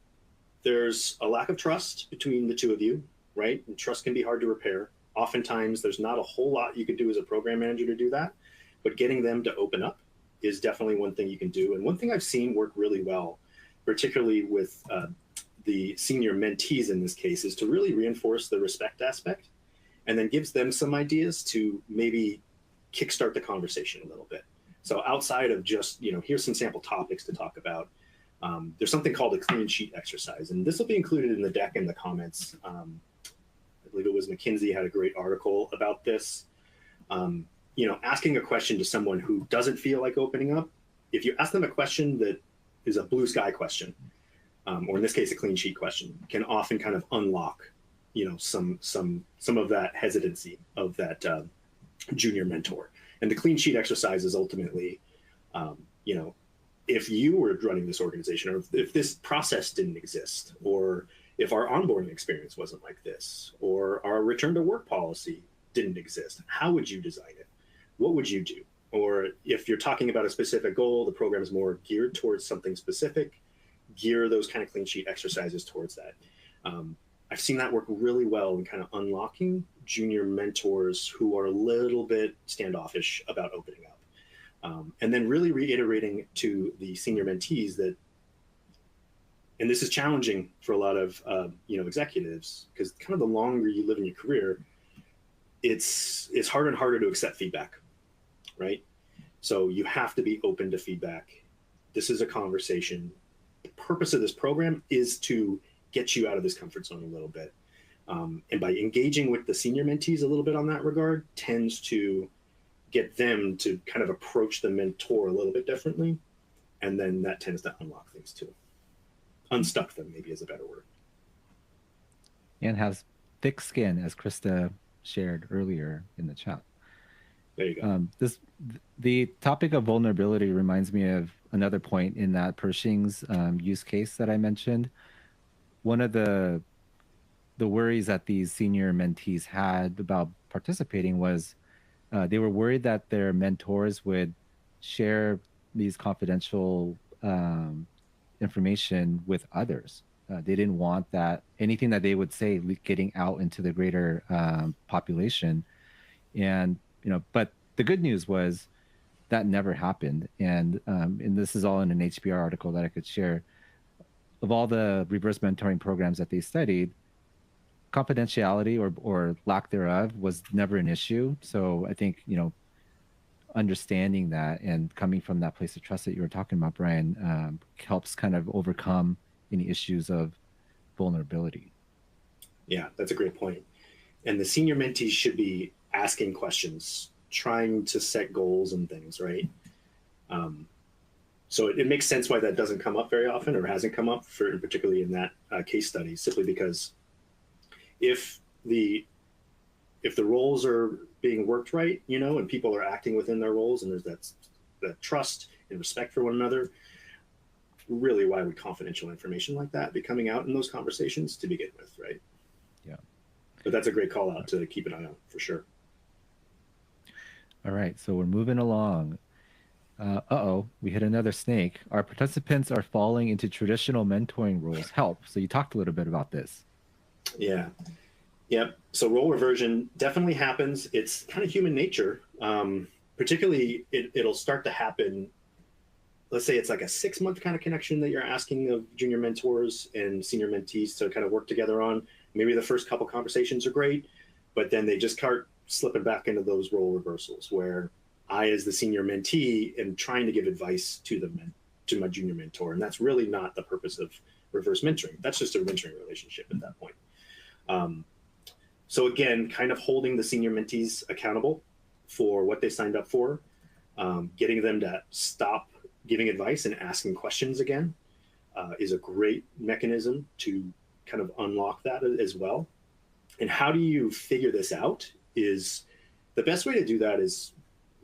there's a lack of trust between the two of you, right? And trust can be hard to repair. Oftentimes, there's not a whole lot you could do as a program manager to do that, but getting them to open up is definitely one thing you can do. And one thing I've seen work really well, particularly with the senior mentees in this case, is to really reinforce the respect aspect, and then gives them some ideas to maybe kickstart the conversation a little bit. So outside of just, here's some sample topics to talk about, there's something called a clean sheet exercise, and this will be included in the deck in the comments. I believe it was McKinsey had a great article about this. Asking a question to someone who doesn't feel like opening up, if you ask them a question that is a blue sky question, or in this case, a clean sheet question, can often kind of unlock, some of that hesitancy of that junior mentor. And the clean sheet exercise is ultimately, if you were running this organization, or if this process didn't exist, or if our onboarding experience wasn't like this, or our return to work policy didn't exist, how would you design it? What would you do? Or if you're talking about a specific goal, the program is more geared towards something specific, gear those kind of clean sheet exercises towards that. I've seen that work really well in kind of unlocking junior mentors who are a little bit standoffish about opening up. And then really reiterating to the senior mentees that, and this is challenging for a lot of executives, because kind of the longer you live in your career, it's harder and harder to accept feedback, right? So you have to be open to feedback. This is a conversation. The purpose of this program is to get you out of this comfort zone a little bit. And by engaging with the senior mentees a little bit on that regard, tends to get them to kind of approach the mentor a little bit differently. And then that tends to unlock things too. Unstuck them, maybe is a better word. And has thick skin, as Krista shared earlier in the chat. There you go. The topic of vulnerability reminds me of another point in that Pershing's use case that I mentioned. One of the worries that these senior mentees had about participating was they were worried that their mentors would share these confidential information with others. They didn't want that anything that they would say getting out into the greater population. And but the good news was that never happened. And this is all in an HBR article that I could share. Of all the reverse mentoring programs that they studied, confidentiality or lack thereof was never an issue. So I think, understanding that and coming from that place of trust that you were talking about, Brian, helps kind of overcome any issues of vulnerability. Yeah, that's a great point. And the senior mentees should be asking questions, trying to set goals and things, right? So it makes sense why that doesn't come up very often, or hasn't come up particularly in that case study, simply because if the roles are being worked right, and people are acting within their roles, and there's that trust and respect for one another, really, why would confidential information like that be coming out in those conversations to begin with, right? Yeah. But that's a great call out to keep an eye on, for sure. All right, so we're moving along. We hit another snake. Our participants are falling into traditional mentoring roles. Help. So you talked a little bit about this. Yeah. Yep. So role reversion definitely happens. It's kind of human nature. Particularly, it'll start to happen. Let's say it's like a 6-month kind of connection that you're asking of junior mentors and senior mentees to kind of work together on. Maybe the first couple conversations are great, but then they just start slipping back into those role reversals where I, as the senior mentee, am trying to give advice to my junior mentor. And that's really not the purpose of reverse mentoring. That's just a mentoring relationship at that point. So again, kind of holding the senior mentees accountable for what they signed up for, getting them to stop giving advice and asking questions again is a great mechanism to kind of unlock that as well. And how do you figure this out is the best way to do that is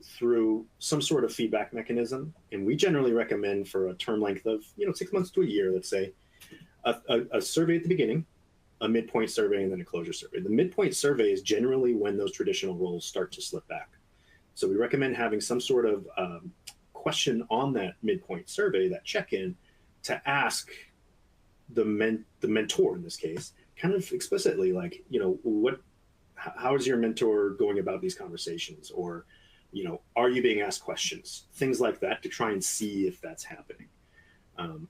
through some sort of feedback mechanism. And we generally recommend for a term length of 6 months to a year, let's say, a survey at the beginning, a midpoint survey, and then a closure survey. The midpoint survey is generally when those traditional roles start to slip back. So we recommend having some sort of question on that midpoint survey, that check-in, to ask the mentor in this case, kind of explicitly, like, how is your mentor going about these conversations? Or, are you being asked questions? Things like that, to try and see if that's happening.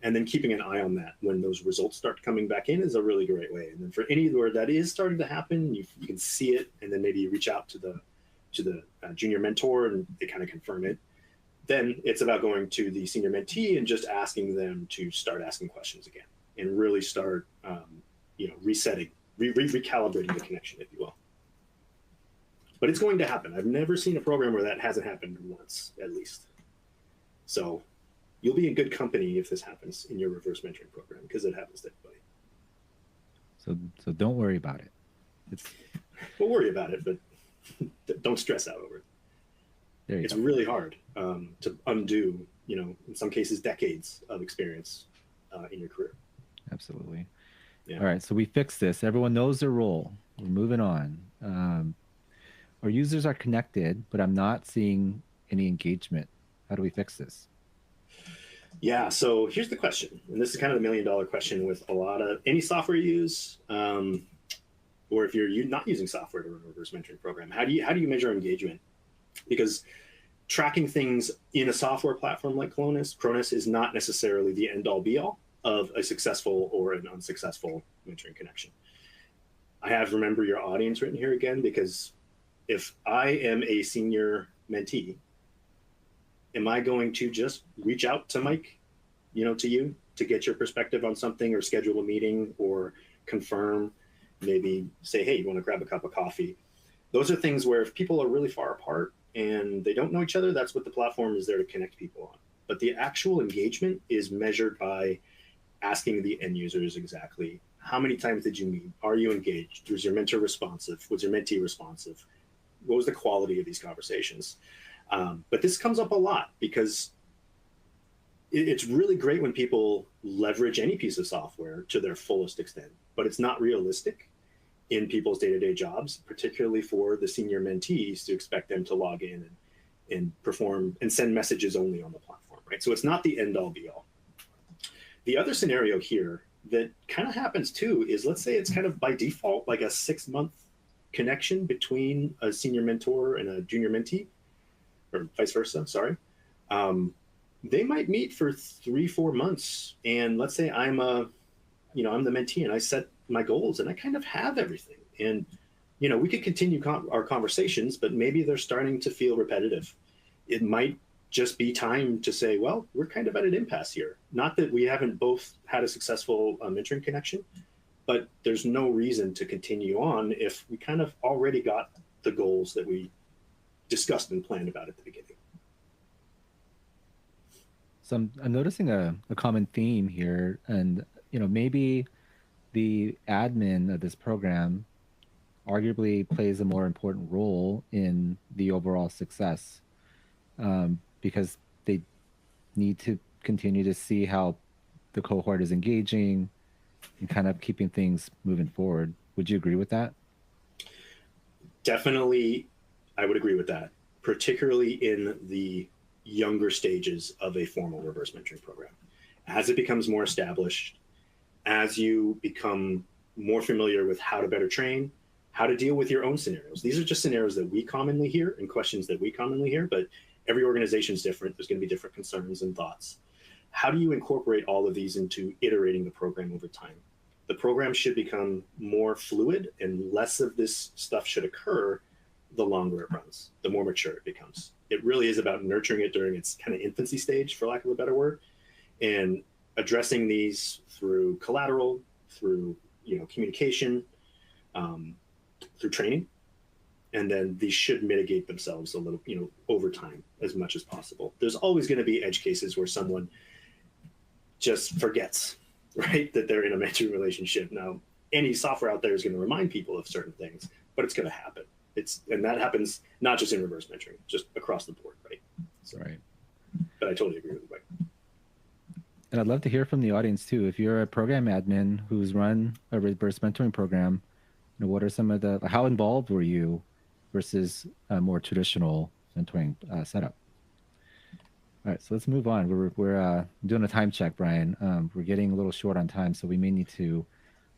And then keeping an eye on that when those results start coming back in is a really great way. And then for anywhere that is starting to happen, you can see it, and then maybe you reach out to the junior mentor and they kind of confirm it. Then it's about going to the senior mentee and just asking them to start asking questions again and really start, resetting, recalibrating the connection, if you will. But it's going to happen. I've never seen a program where that hasn't happened once, at least. So you'll be in good company if this happens in your reverse mentoring program, because it happens to everybody. So don't worry about it. We'll worry about it, but don't stress out over it. It's really hard to undo, in some cases, decades of experience in your career. Absolutely. Yeah. All right, so we fixed this. Everyone knows their role. We're moving on. Our users are connected, but I'm not seeing any engagement. How do we fix this? Yeah, so here's the question, and this is kind of the $1 million question with a lot of any software you use, or if you're not using software to run a reverse mentoring program. How do you measure engagement? Because tracking things in a software platform like Cronus is not necessarily the end all be all of a successful or an unsuccessful mentoring connection. I have remember your audience written here again, because if I am a senior mentee, am I going to just reach out to Mike, to you, to get your perspective on something, or schedule a meeting, or confirm, maybe say, hey, you want to grab a cup of coffee? Those are things where if people are really far apart and they don't know each other, that's what the platform is there to connect people on. But the actual engagement is measured by asking the end users exactly, how many times did you meet? Are you engaged? Was your mentor responsive? Was your mentee responsive? What was the quality of these conversations? But this comes up a lot, because it's really great when people leverage any piece of software to their fullest extent, but it's not realistic in people's day-to-day jobs, particularly for the senior mentees, to expect them to log in and perform and send messages only on the platform, right? So it's not the end all be all. The other scenario here that kind of happens too is, let's say it's kind of by default, like a 6-month connection between a senior mentor and a junior mentee, or vice versa, sorry. They might meet for 3-4 months. And let's say I'm the mentee and I set my goals and I kind of have everything. And, we could continue our conversations, but maybe they're starting to feel repetitive. It might just be time to say, well, we're kind of at an impasse here. Not that we haven't both had a successful mentoring connection, but there's no reason to continue on if we kind of already got the goals that we discussed and planned about at the beginning. So I'm noticing a common theme here, and maybe the admin of this program arguably plays a more important role in the overall success, because they need to continue to see how the cohort is engaging and kind of keeping things moving forward. Would you agree with that? Definitely, I would agree with that, particularly in the younger stages of a formal reverse mentoring program. As it becomes more established, as you become more familiar with how to better train, how to deal with your own scenarios. These are just scenarios that we commonly hear and questions that we commonly hear, but every organization is different. There's going to be different concerns and thoughts. How do you incorporate all of these into iterating the program over time? The program should become more fluid, and less of this stuff should occur the longer it runs, the more mature it becomes. It really is about nurturing it during its kind of infancy stage, for lack of a better word, and addressing these through collateral, through communication, through training. And then these should mitigate themselves a little, over time as much as possible. There's always going to be edge cases where someone just forgets, right, that they're in a mentoring relationship. Now, any software out there is going to remind people of certain things, but it's going to happen. And that happens not just in reverse mentoring, just across the board, right? So, right. But I totally agree with Mike. And I'd love to hear from the audience too. If you're a program admin who's run a reverse mentoring program, what are some of how involved were you versus a more traditional mentoring setup? All right, so let's move on. We're doing a time check, Brian. We're getting a little short on time, so we may need to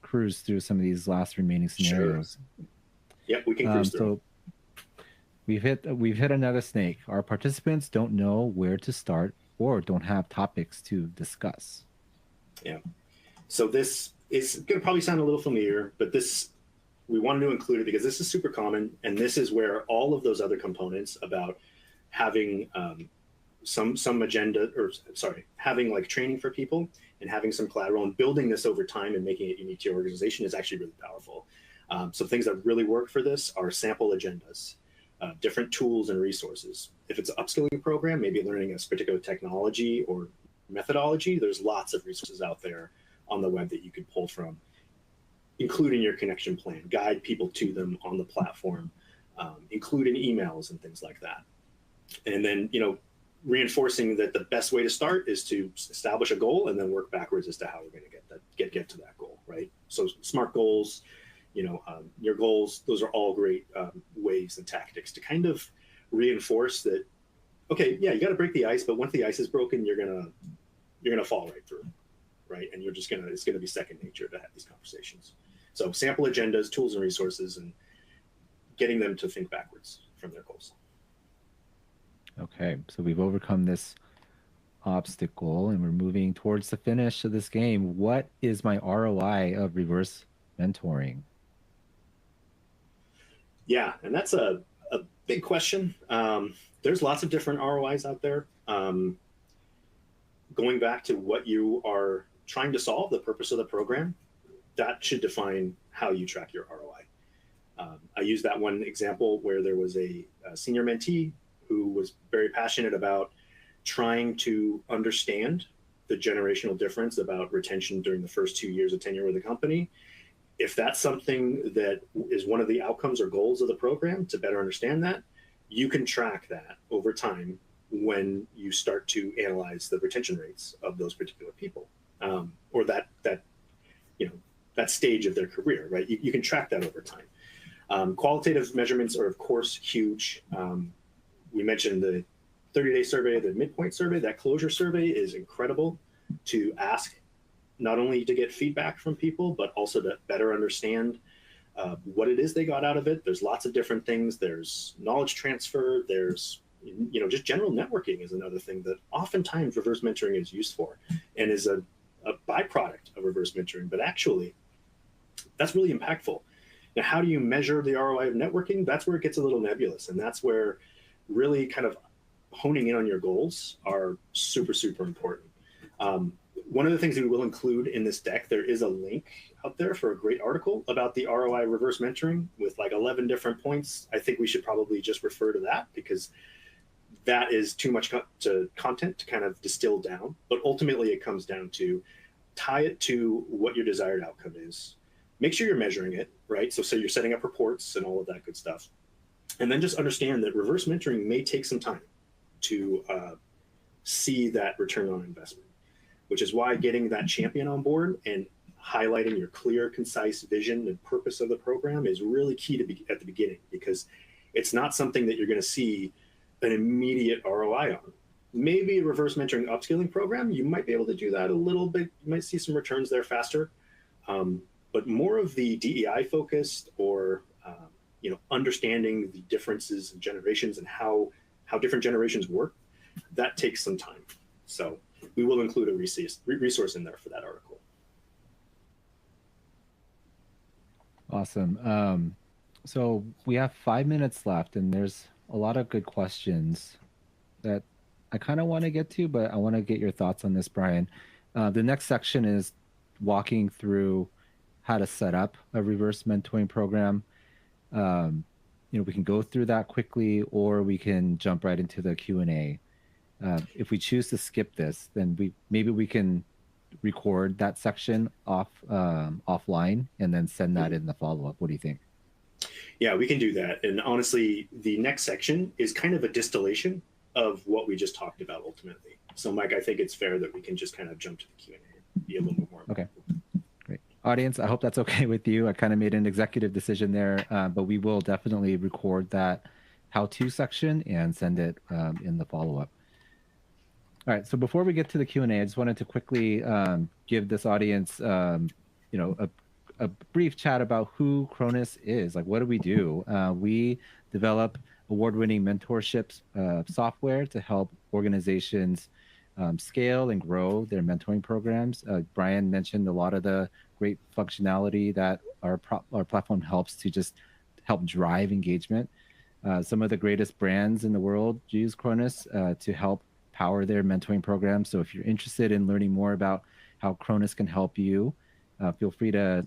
cruise through some of these last remaining scenarios. Sure. Yep, we can cruise through. So we've hit another snake. Our participants don't know where to start or don't have topics to discuss. Yeah. So this is going to probably sound a little familiar, but we wanted to include it because this is super common, and this is where all of those other components about having some agenda, or sorry, having like training for people and having some collateral and building this over time and making it unique to your organization is actually really powerful. So things that really work for this are sample agendas, different tools and resources. If it's an upskilling program, maybe learning a particular technology or methodology, there's lots of resources out there on the web that you could pull from, including your connection plan, guide people to them on the platform, include in emails and things like that. And then, reinforcing that the best way to start is to establish a goal and then work backwards as to how we're going to get to that goal, right? So SMART goals, your goals, those are all great ways and tactics to kind of reinforce that, okay, yeah, you got to break the ice, but once the ice is broken, you're gonna fall right through, right? And it's gonna be second nature to have these conversations. So sample agendas, tools and resources, and getting them to think backwards from their goals. Okay, so we've overcome this obstacle and we're moving towards the finish of this game. What is my ROI of reverse mentoring? Yeah, and that's a big question. There's lots of different ROIs out there. Going back to what you are trying to solve, the purpose of the program, that should define how you track your ROI. I use that one example where there was a senior mentee who was very passionate about trying to understand the generational difference about retention during the first 2 years of tenure with the company. If that's something that is one of the outcomes or goals of the program, to better understand that, you can track that over time when you start to analyze the retention rates of those particular people, or that stage of their career, right? You can track that over time. Qualitative measurements are, of course, huge. We mentioned the 30-day survey, the midpoint survey. That closure survey is incredible to ask, not only to get feedback from people, but also to better understand what it is they got out of it. There's lots of different things. There's knowledge transfer. There's, just general networking is another thing that oftentimes reverse mentoring is used for and is a byproduct of reverse mentoring. But actually, that's really impactful. Now, how do you measure the ROI of networking? That's where it gets a little nebulous. And that's where really kind of honing in on your goals are super, super important. One of the things that we will include in this deck, there is a link out there for a great article about the ROI reverse mentoring with like 11 different points. I think we should probably just refer to that because that is too much content to kind of distill down. But ultimately, it comes down to tie it to what your desired outcome is. Make sure you're measuring it, right? So you're setting up reports and all of that good stuff. And then just understand that reverse mentoring may take some time to see that return on investment, which is why getting that champion on board and highlighting your clear, concise vision and purpose of the program is really key at the beginning, because it's not something that you're going to see an immediate ROI on. Maybe a reverse mentoring upskilling program, you might be able to do that a little bit. You might see some returns there faster. But more of the DEI focused or understanding the differences in generations and how different generations work, that takes some time. So we will include a resource in there for that article. Awesome. So we have 5 minutes left, and there's a lot of good questions that I kind of want to get to, but I want to get your thoughts on this, Brian. The next section is walking through how to set up a reverse mentoring program. We can go through that quickly, or we can jump right into the Q&A. If we choose to skip this, then maybe we can record that section offline and then send that in the follow-up. What do you think? Yeah, we can do that. And honestly, the next section is kind of a distillation of what we just talked about ultimately. So Mike, I think it's fair that we can just kind of jump to the Q&A and be a little bit more. Okay, great. Audience, I hope that's okay with you. I kind of made an executive decision there, but we will definitely record that how-to section and send it in the follow-up. All right. So before we get to the Q&A, I just wanted to quickly give this audience, a brief chat about who Cronus is. Like, what do we do? We develop award-winning mentorships software to help organizations scale and grow their mentoring programs. Brian mentioned a lot of the great functionality that our platform helps to just help drive engagement. Some of the greatest brands in the world use Cronus to help power their mentoring program. So if you're interested in learning more about how Cronus can help you, feel free to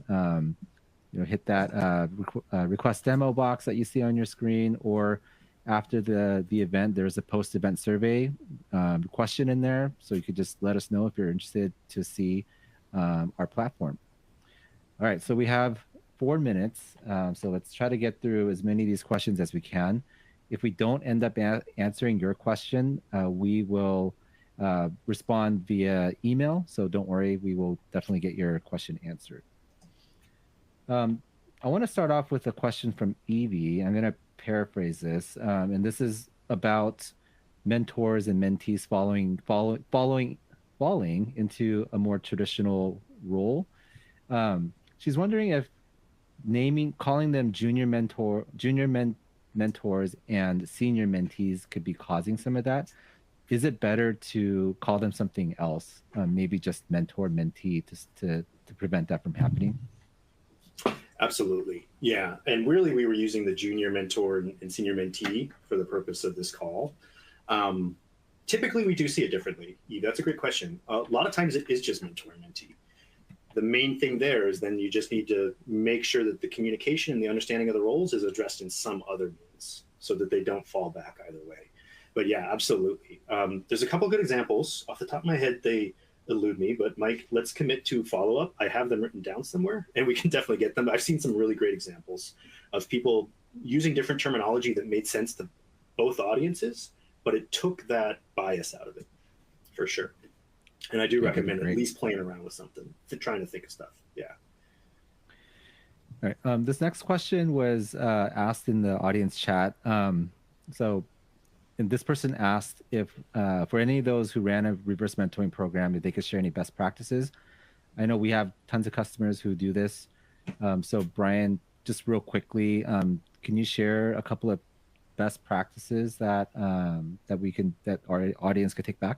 hit that request demo box that you see on your screen, or after the event, there's a post-event survey question in there. So you could just let us know if you're interested to see our platform. All right, so we have 4 minutes. So let's try to get through as many of these questions as we can. If we don't end up answering your question, we will respond via email. So don't worry, we will definitely get your question answered. I want to start off with a question from Evie. I'm going to paraphrase this. And this is about mentors and mentees falling into a more traditional role. She's wondering if calling them mentors and senior mentees could be causing some of that. Is it better to call them something else, maybe just mentor mentee, to prevent that from happening? Absolutely. Yeah. And really, we were using the junior mentor and senior mentee for the purpose of this call. Typically, we do see it differently. That's a great question. A lot of times it is just mentor and mentee. The main thing there is then you just need to make sure that the communication and the understanding of the roles is addressed in some other means so that they don't fall back either way. But yeah, absolutely. There's a couple of good examples. Off the top of my head, they elude me, but Mike, let's commit to follow-up. I have them written down somewhere and we can definitely get them. I've seen some really great examples of people using different terminology that made sense to both audiences, but it took that bias out of it for sure. And I do recommend at least playing around with something, trying to think of stuff. Yeah. All right. This next question was asked in the audience chat. And this person asked if for any of those who ran a reverse mentoring program, if they could share any best practices. I know we have tons of customers who do this. So Brian, just real quickly, can you share a couple of best practices that that our audience could take back?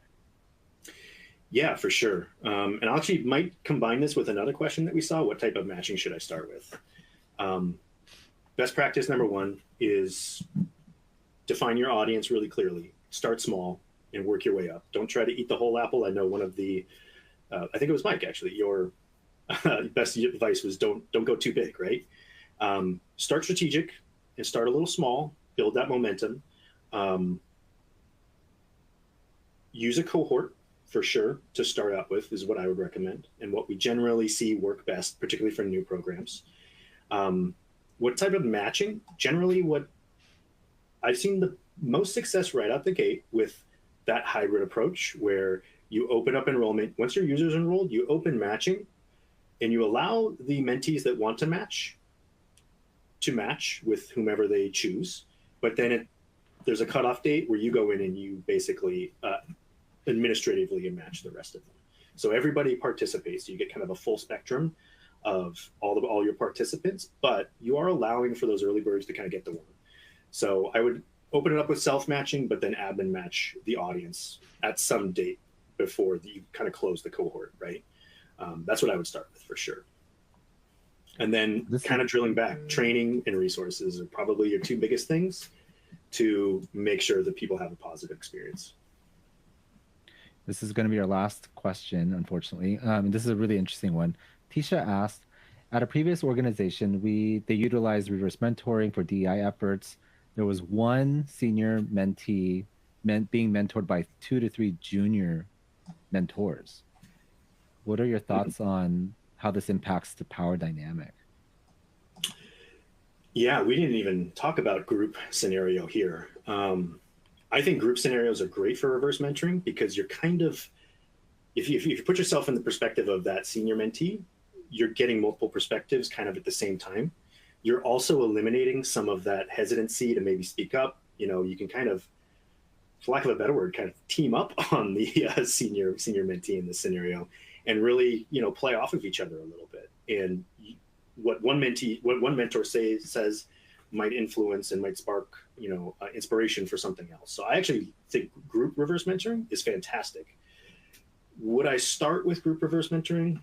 Yeah, for sure. And I actually might combine this with another question that we saw. What type of matching should I start with? Best practice number one is define your audience really clearly. Start small and work your way up. Don't try to eat the whole apple. I know one of the, I think it was Mike actually, your best advice was don't go too big, right? Start strategic and start a little small, build that momentum. Use a cohort for sure to start out with is what I would recommend, and what we generally see work best, particularly for new programs. What type of matching? Generally, what I've seen the most success right out the gate with that hybrid approach, where you open up enrollment. Once your user's enrolled, you open matching, and you allow the mentees that want to match with whomever they choose. But then there's a cutoff date where you go in and you basically administratively match the rest of them. So everybody participates. You get kind of a full spectrum of all your participants, but you are allowing for those early birds to kind of get the one. So I would open it up with self-matching, but then admin match the audience at some date before you kind of close the cohort, right? That's what I would start with for sure. And then kind of drilling back, training and resources are probably your two biggest things to make sure that people have a positive experience. This is going to be our last question, unfortunately. This is a really interesting one. Tisha asked, at a previous organization, they utilized reverse mentoring for DEI efforts. There was one senior mentee being mentored by 2 to 3 junior mentors. What are your thoughts on how this impacts the power dynamic? Yeah, we didn't even talk about group scenario here. I think group scenarios are great for reverse mentoring because you're kind of, if you put yourself in the perspective of that senior mentee, you're getting multiple perspectives kind of at the same time. You're also eliminating some of that hesitancy to maybe speak up. You know, you can kind of for lack of a better word, kind of team up on the senior mentee in this scenario, and really, play off of each other a little bit. And what one mentor says might influence and might spark, inspiration for something else. So I actually think group reverse mentoring is fantastic. Would I start with group reverse mentoring?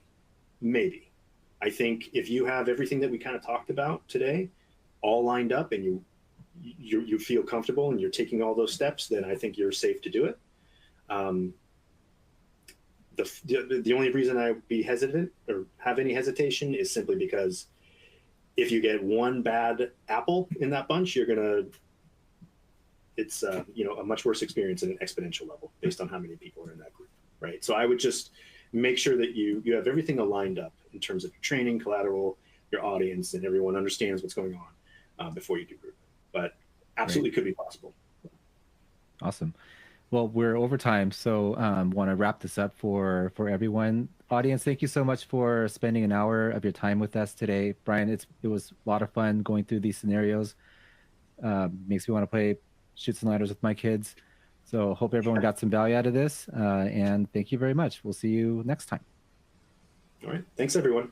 Maybe. I think if you have everything that we kind of talked about today all lined up, and you feel comfortable and you're taking all those steps, then I think you're safe to do it. The only reason I'd be hesitant or have any hesitation is simply because if you get one bad apple in that bunch, it's a much worse experience at an exponential level based on how many people are in that group, right? So I would just make sure that you have everything aligned up in terms of your training, collateral, your audience, and everyone understands what's going on before you do group. But absolutely could be possible. Awesome. Well, we're over time, so want to wrap this up for everyone. Audience, thank you so much for spending an hour of your time with us today. Brian, it was a lot of fun going through these scenarios. Makes me want to play Shoots and Ladders with my kids. So hope everyone got some value out of this, and thank you very much. We'll see you next time. All right. Thanks, everyone.